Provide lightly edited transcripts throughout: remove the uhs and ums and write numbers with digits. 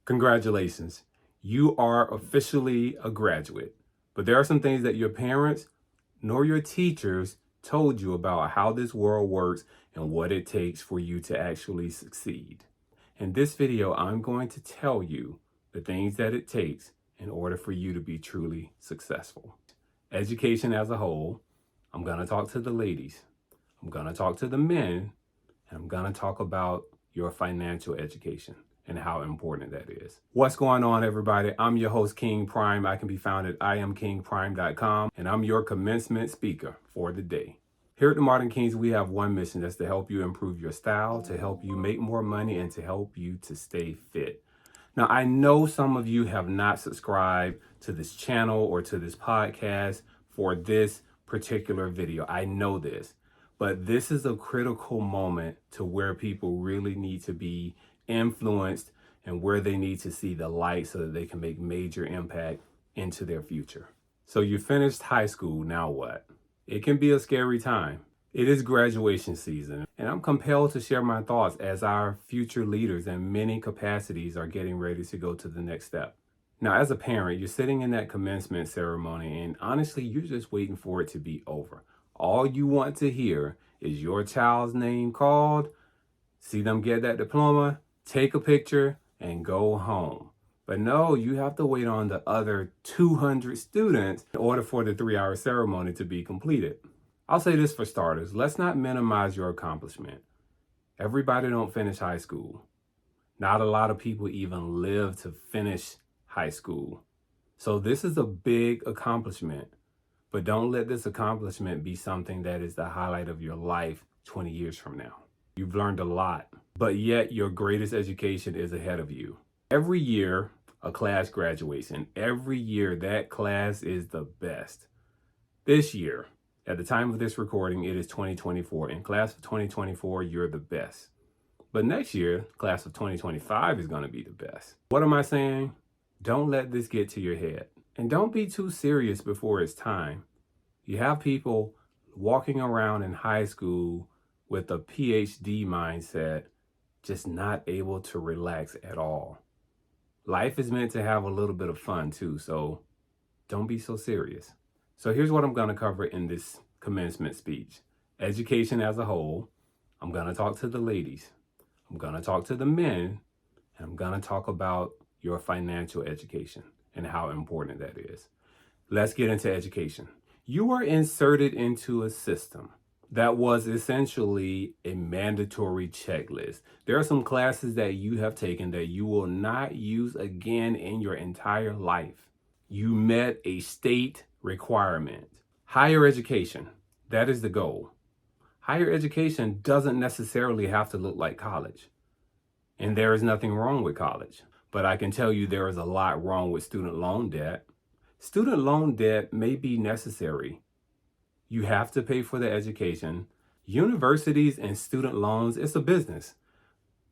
Congratulations, you are officially a graduate. But there are some things that your parents nor your teachers told you about how this world works and what it takes for you to actually succeed. In this video, I'm going to tell you the things that it takes in order for you to be truly successful. Education as a whole, I'm going to talk to the ladies, I'm going to talk to the men, and I'm going to talk about your financial education and how important that is. What's going on, everybody? I'm your host, King Prime. I can be found at iamkingprime.com, and I'm your commencement speaker for the day. Here at the Modern Kings, we have one mission. That's to help you improve your style, to help you make more money, and to help you to stay fit. Now, I know some of you have not subscribed to this channel or to this podcast for this particular video. I know this, but this is a critical moment to where people really need to be influenced and where they need to see the light so that they can make major impact into their future. So you finished high school, now what? It can be a scary time. It is graduation season, and I'm compelled to share my thoughts as our future leaders in many capacities are getting ready to go to the next step. Now, as a parent, you're sitting in that commencement ceremony, and honestly, you're just waiting for it to be over. All you want to hear is your child's name called, see them get that diploma, take a picture, and go home. But no, you have to wait on the other 200 students in order for the 3-hour ceremony to be completed. I'll say this for starters, let's not minimize your accomplishment. Everybody don't finish high school. Not a lot of people even live to finish high school. So this is a big accomplishment, but don't let this accomplishment be something that is the highlight of your life 20 years from now. You've learned a lot, but yet your greatest education is ahead of you. Every year, a class graduates, and every year that class is the best. This year, at the time of this recording, it is 2024. In class of 2024, you're the best. But next year, class of 2025 is going to be the best. What am I saying? Don't let this get to your head. And don't be too serious before it's time. You have people walking around in high school with a PhD mindset, just not able to relax at all. Life is meant to have a little bit of fun too, so don't be so serious. So here's what I'm going to cover in this commencement speech. Education as a whole. I'm going to talk to the ladies. I'm going to talk to the men. And I'm going to talk about your financial education and how important that is. Let's get into education. You were inserted into a system that was essentially a mandatory checklist. There are some classes that you have taken that you will not use again in your entire life. You met a state requirement. Higher education, that is the goal. Higher education doesn't necessarily have to look like college. And there is nothing wrong with college. But I can tell you there is a lot wrong with student loan debt. Student loan debt may be necessary. You have to pay for the education. Universities and student loans, it's a business.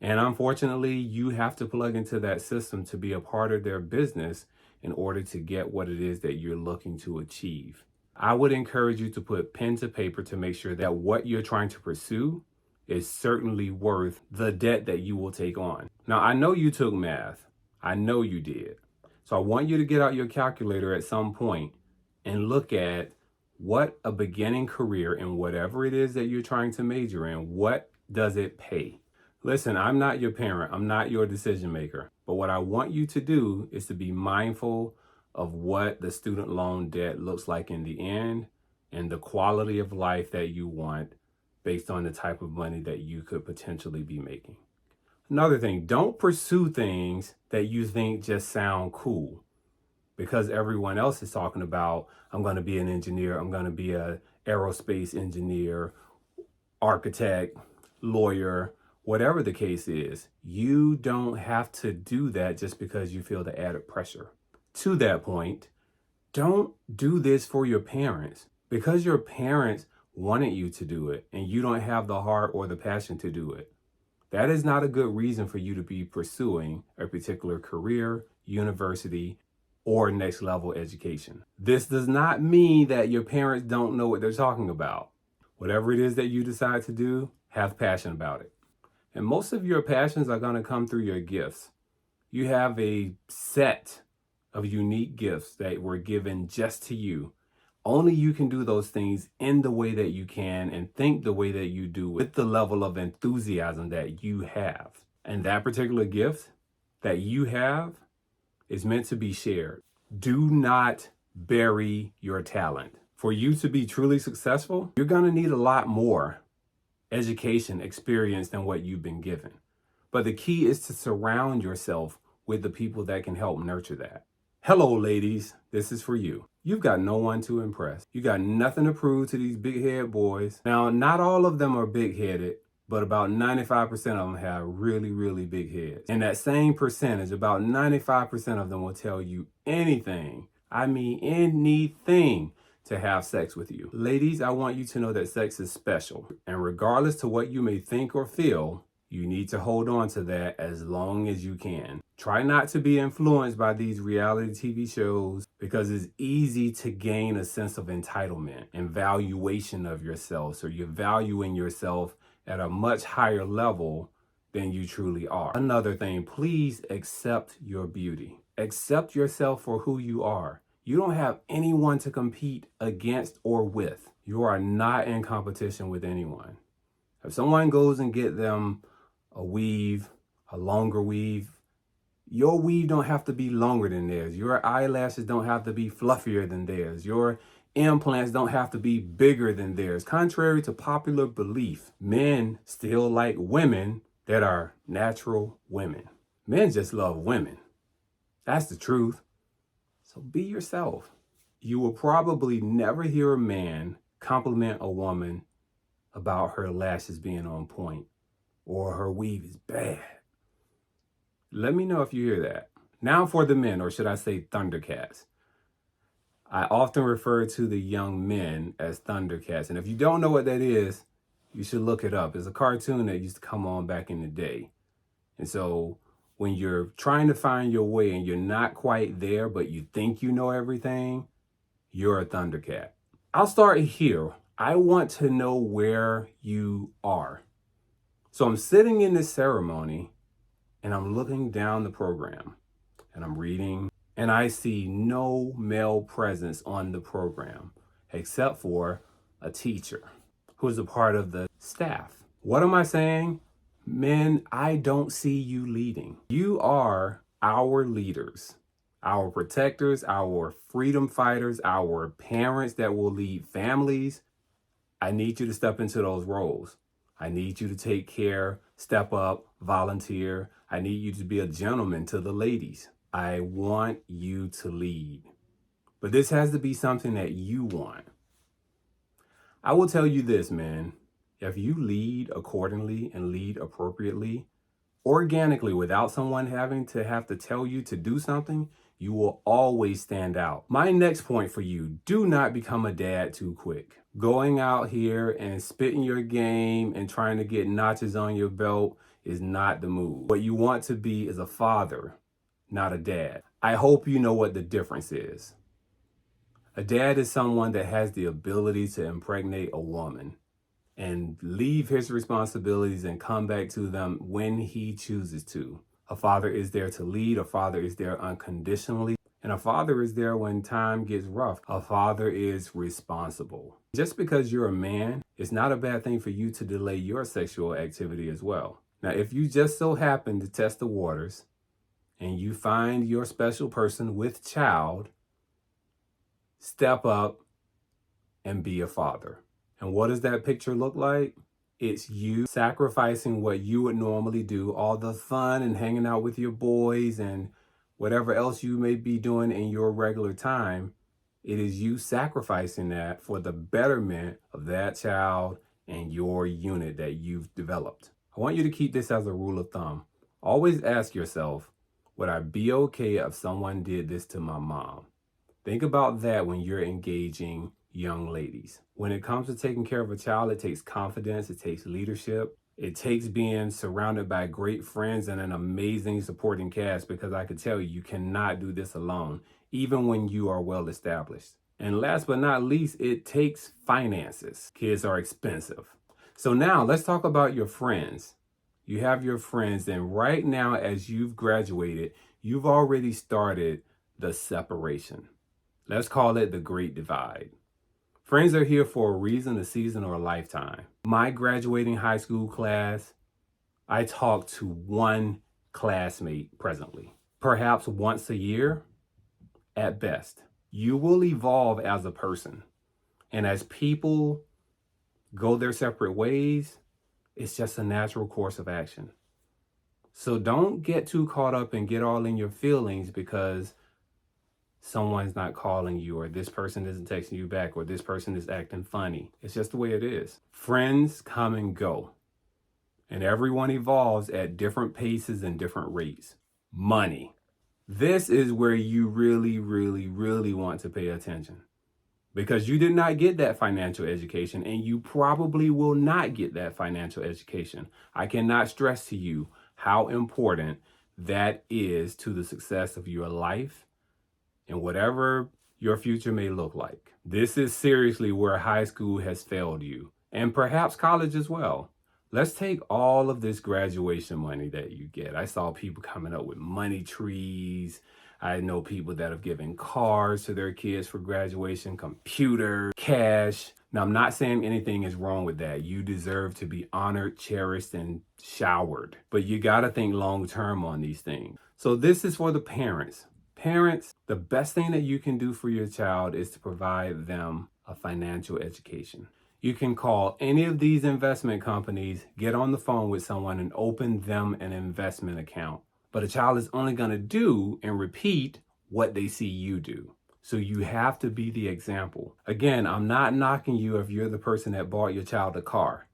And unfortunately, you have to plug into that system to be a part of their business in order to get what it is that you're looking to achieve. I would encourage you to put pen to paper to make sure that what you're trying to pursue is certainly worth the debt that you will take on. Now, I know you took math. I know you did. So I want you to get out your calculator at some point and look at what a beginning career in whatever it is that you're trying to major in, what does it pay? Listen, I'm not your parent. I'm not your decision maker. But what I want you to do is to be mindful of what the student loan debt looks like in the end and the quality of life that you want based on the type of money that you could potentially be making. Another thing, don't pursue things that you think just sound cool because everyone else is talking about, I'm going to be an engineer, I'm going to be an aerospace engineer, architect, lawyer, whatever the case is. You don't have to do that just because you feel the added pressure. To that point, don't do this for your parents because your parents wanted you to do it and you don't have the heart or the passion to do it. That is not a good reason for you to be pursuing a particular career, university, or next level education. This does not mean that your parents don't know what they're talking about. Whatever it is that you decide to do, have passion about it. And most of your passions are going to come through your gifts. You have a set of unique gifts that were given just to you. Only you can do those things in the way that you can and think the way that you do with the level of enthusiasm that you have. And that particular gift that you have is meant to be shared. Do not bury your talent. For you to be truly successful, you're going to need a lot more education, experience than what you've been given. But the key is to surround yourself with the people that can help nurture that. Hello, ladies. This is for you. You've got no one to impress. You got nothing to prove to these big head boys. Now, not all of them are big headed, but about 95% of them have really, really big heads. And that same percentage, about 95% of them will tell you anything, I mean anything, to have sex with you. Ladies, I want you to know that sex is special. And regardless to what you may think or feel, you need to hold on to that as long as you can. Try not to be influenced by these reality TV shows because it's easy to gain a sense of entitlement and valuation of yourself. So you're valuing yourself at a much higher level than you truly are. Another thing, please accept your beauty. Accept yourself for who you are. You don't have anyone to compete against or with. You are not in competition with anyone. If someone goes and get them a weave, a longer weave, your weave don't have to be longer than theirs. Your eyelashes don't have to be fluffier than theirs. Your implants don't have to be bigger than theirs. Contrary to popular belief, men still like women that are natural women. Men just love women. That's the truth. So be yourself. You will probably never hear a man compliment a woman about her lashes being on point or her weave is bad. Let me know if you hear that. Now for the men, or should I say Thundercats. I often refer to the young men as Thundercats. And if you don't know what that is, you should look it up. It's a cartoon that used to come on back in the day. And so when you're trying to find your way and you're not quite there, but you think you know everything, you're a Thundercat. I'll start here. I want to know where you are. So I'm sitting in this ceremony and I'm looking down the program and I'm reading and I see no male presence on the program except for a teacher who's a part of the staff. What am I saying? Men, I don't see you leading. You are our leaders, our protectors, our freedom fighters, our parents that will lead families. I need you to step into those roles. I need you to take care, step up, volunteer. I need you to be a gentleman to the ladies. I want you to lead. But this has to be something that you want. I will tell you this, man. If you lead accordingly and lead appropriately, organically, without someone having to tell you to do something, you will always stand out. My next point for you, do not become a dad too quick. Going out here and spitting your game and trying to get notches on your belt is not the move. What you want to be is a father, not a dad. I hope you know what the difference is. A dad is someone that has the ability to impregnate a woman and leave his responsibilities and come back to them when he chooses to. A father is there to lead. A father is there unconditionally. And a father is there when time gets rough. A father is responsible. Just because you're a man, it's not a bad thing for you to delay your sexual activity as well. Now, if you just so happen to test the waters and you find your special person with child, step up and be a father. And what does that picture look like? It's you sacrificing what you would normally do, all the fun and hanging out with your boys and whatever else you may be doing in your regular time. It is you sacrificing that for the betterment of that child and your unit that you've developed. I want you to keep this as a rule of thumb. Always ask yourself, would I be okay if someone did this to my mom? Think about that when you're engaging young ladies. When it comes to taking care of a child, it takes confidence, it takes leadership, it takes being surrounded by great friends and an amazing supporting cast, because I can tell you, you cannot do this alone, even when you are well established. And last but not least, it takes finances. Kids are expensive. So now let's talk about your friends. you have your friends, and right now, as you've graduated, you've already started the separation. Let's call it the Great Divide. Friends are here for a reason, a season, or a lifetime. My graduating high school class, I talk to one classmate presently, perhaps once a year at best. You will evolve as a person. And as people go their separate ways, it's just a natural course of action. So don't get too caught up and get all in your feelings because someone's not calling you, or this person isn't texting you back, or this person is acting funny. It's just the way it is. Friends come and go, and everyone evolves at different paces and different rates. Money. This is where you really, really, really want to pay attention, because you did not get that financial education, and you probably will not get that financial education. I cannot stress to you how important that is to the success of your life and whatever your future may look like. This is seriously where high school has failed you, and perhaps college as well. Let's take all of this graduation money that you get. I saw people coming up with money trees. I know people that have given cars to their kids for graduation, computer, cash. Now, I'm not saying anything is wrong with that. You deserve to be honored, cherished, and showered. But you got to think long term on these things. So this is for the parents. Parents, the best thing that you can do for your child is to provide them a financial education. You can call any of these investment companies, get on the phone with someone, and open them an investment account. But a child is only going to do and repeat what they see you do. So you have to be the example. Again, I'm not knocking you if you're the person that bought your child a car.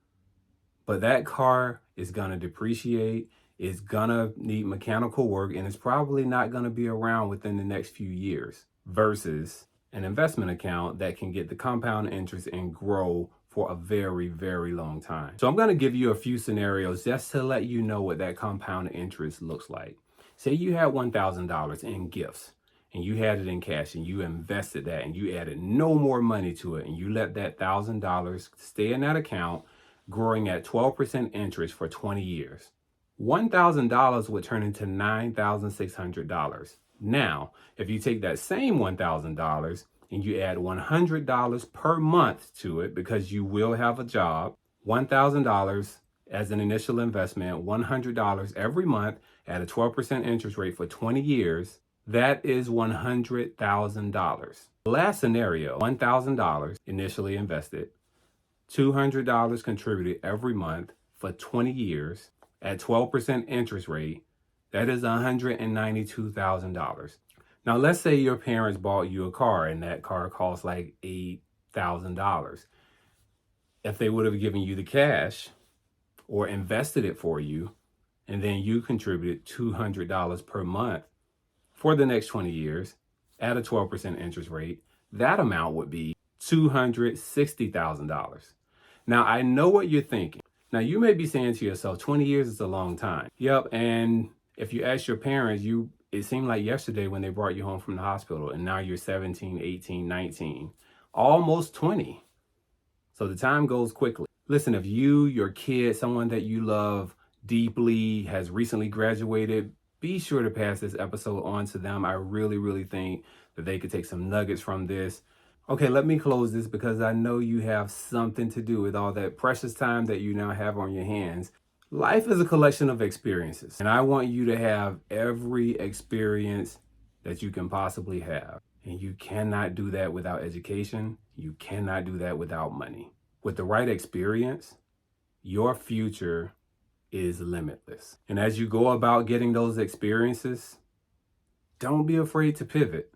But that car is going to depreciate, it's going to need mechanical work, and it's probably not going to be around within the next few years, versus an investment account that can get the compound interest and grow for a very, very long time. So I'm going to give you a few scenarios just to let you know what that compound interest looks like. Say you had $1,000 in gifts, and you had it in cash, and you invested that, and you added no more money to it, and you let that $1,000 stay in that account, growing at 12% interest for 20 years. $1,000 would turn into $9,600. Now, if you take that same $1,000 and you add $100 per month to it, because you will have a job, $1,000 as an initial investment, $100 every month at a 12% interest rate for 20 years, that is $100,000. Last scenario, $1,000 initially invested, $200 contributed every month for 20 years at 12% interest rate, that is $192,000. Now, let's say your parents bought you a car and that car costs like $8,000. If they would have given you the cash or invested it for you, and then you contributed $200 per month for the next 20 years at a 12% interest rate, that amount would be $260,000. Now, I know what you're thinking. Now, you may be saying to yourself, 20 years is a long time. Yep, and if you ask your parents, it seemed like yesterday when they brought you home from the hospital, and now you're 17, 18, 19, almost 20. So the time goes quickly. Listen, if you, your kid, someone that you love deeply has recently graduated, be sure to pass this episode on to them. I really, really think that they could take some nuggets from this. Okay, let me close this because I know you have something to do with all that precious time that you now have on your hands. Life is a collection of experiences, and I want you to have every experience that you can possibly have. And you cannot do that without education. You cannot do that without money. With the right experience, your future is limitless. And as you go about getting those experiences, don't be afraid to pivot.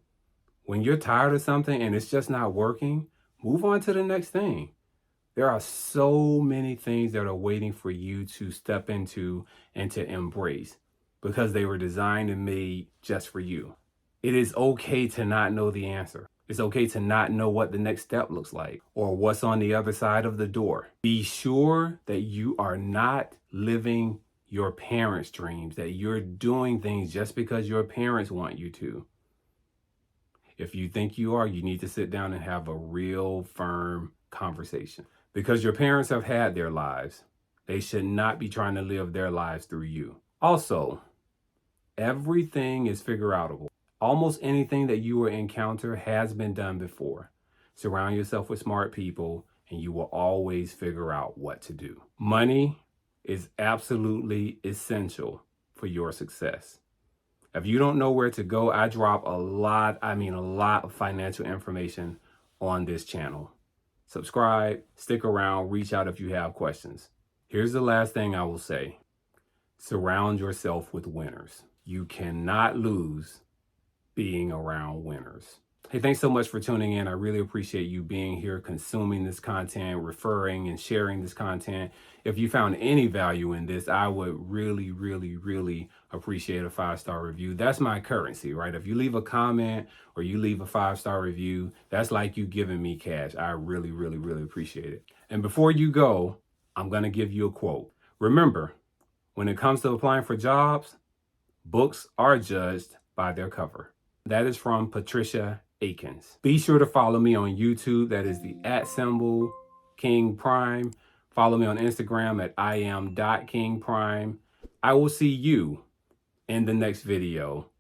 When you're tired of something and it's just not working, move on to the next thing. There are so many things that are waiting for you to step into and to embrace because they were designed and made just for you. It is okay to not know the answer. It's okay to not know what the next step looks like or what's on the other side of the door. Be sure that you are not living your parents' dreams, that you're doing things just because your parents want you to. If you think you are, you need to sit down and have a real firm conversation, because your parents have had their lives They should not be trying to live their lives through you. Also, everything is figure outable. Almost anything that you will encounter has been done before. Surround yourself with smart people and you will always figure out what to do. Money is absolutely essential for your success. If you don't know where to go, I drop a lot of financial information on this channel. Subscribe, stick around, reach out if you have questions. Here's the last thing I will say. Surround yourself with winners. You cannot lose being around winners. Hey, thanks so much for tuning in. I really appreciate you being here, consuming this content, referring and sharing this content. If you found any value in this, I would really, really, really appreciate a 5-star review. That's my currency, right? If you leave a comment or you leave a 5-star review, that's like you giving me cash. I really, really, really appreciate it. And before you go, I'm going to give you a quote. Remember, when it comes to applying for jobs, books are judged by their cover. That is from Patricia Akins. Be sure to follow me on YouTube. That is the @King Prime. Follow me on Instagram at iam.kingprime. I will see you in the next video.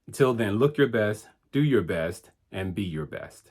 Until then, look your best, do your best, and be your best.